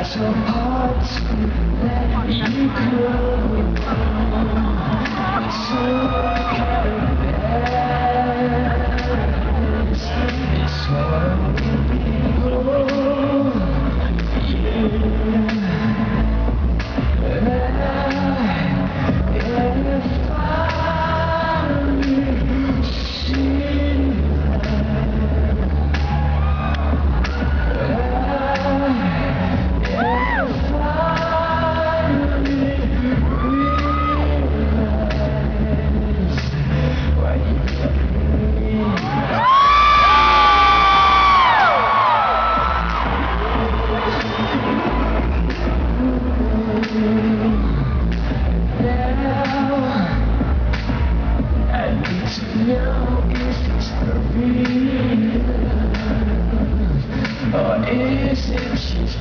so hard to let you go. It's so careless. It's so unbelievable. Or is it just